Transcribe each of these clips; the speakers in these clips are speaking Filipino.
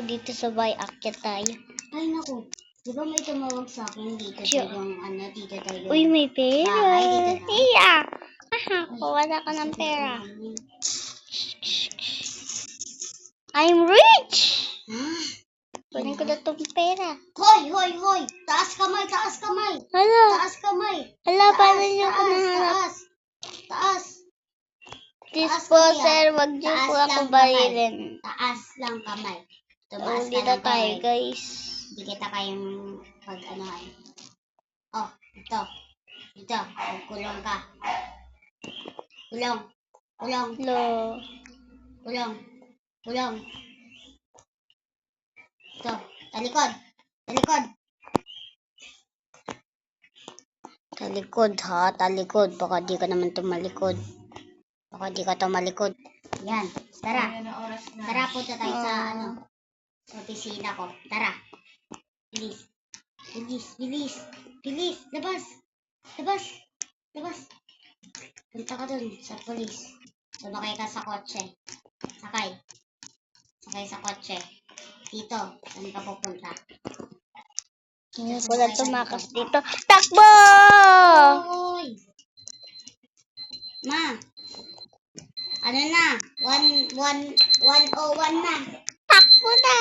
Dito sa bay, akyat tayo. Ay, naku. Di ba may tumawag sa akin dito dito tayo. Uy, may pera. Bahay, dito na. Iya. Wala ka ng pera. I'm rich! Kunin ko na itong pera. Hoy! Taas kamay! Hala. Taas kamay! Hala, paano niyo ko nahanap? Taas! This Taas, po, kuya. sir. Wag niyo Taas po lang ako kamay. barilin. Taas lang kamay. Tumaas ka Dito lang tayo, kamay. guys. Hindi kita kayang pag-anoan. Oh, ito. Kulong ka. Kulong. Lo. Kulong. Ito. Talikod. Talikod ha, talikod. Baka di ka naman tumalikod. Yan. Tara. Tara, punta tayo sa sa opisina ko. Tara. Bilis. Labas. Punta ka dun sa polis. Sumakay ka sa kotse. Sakay sa kotse. Dito. Saan ka pupunta? Wala tumakas dito. Takbo! Hoy! Ma! Ano na? 101 na. Takbo na!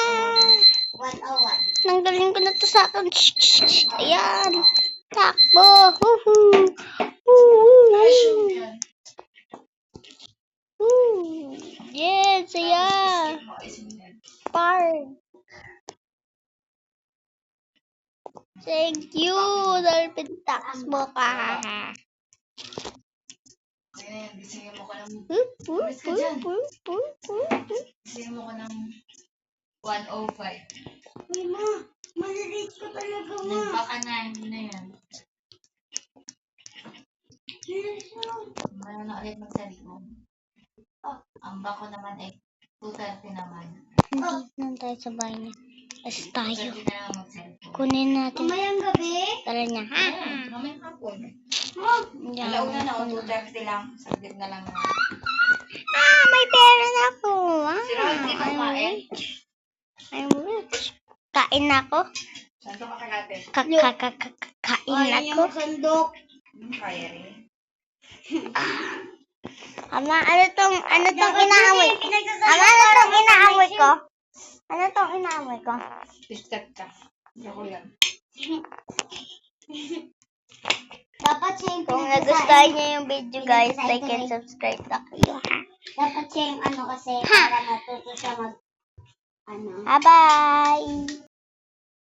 101. Nanggaling ko na to sa akin. Ayan. Takbo. Yes, ayan. Park. Thank you. Dahil pintakas mo ka. Gisingin mo ka ng gisingin mo ka ng 105. Uy, ma! Malilate ko talaga, ma! Nagbaka na, hindi na yan. Ano na ulit magsalikon. Ang bako naman ay 2:30 naman. Hindi na tayo sa bahay niya. As tayo. 2:30 na lang magsalikon. Kunin natin. Mamayang gabi? Tara niya. Mamaya hapon. Yan. Alauna na, 2:30 lang. Saglit na lang. May pera na ako. Sino hindi kumain? I'm rich. Kain na ako. Saan ka makalate? Kain ako. Sandok. Kaya rin. Ama, ano tong inaamoy? Ama, ano tong inaamoy ko? Ano tong inaamoy ko? Biskat ka. Ako yan. Dapat siya yung Kung nagustuhan niyo yung video, guys, like and subscribe na kayo, ha? Dapat siya yung kasi para matuto siya mag Bye-bye!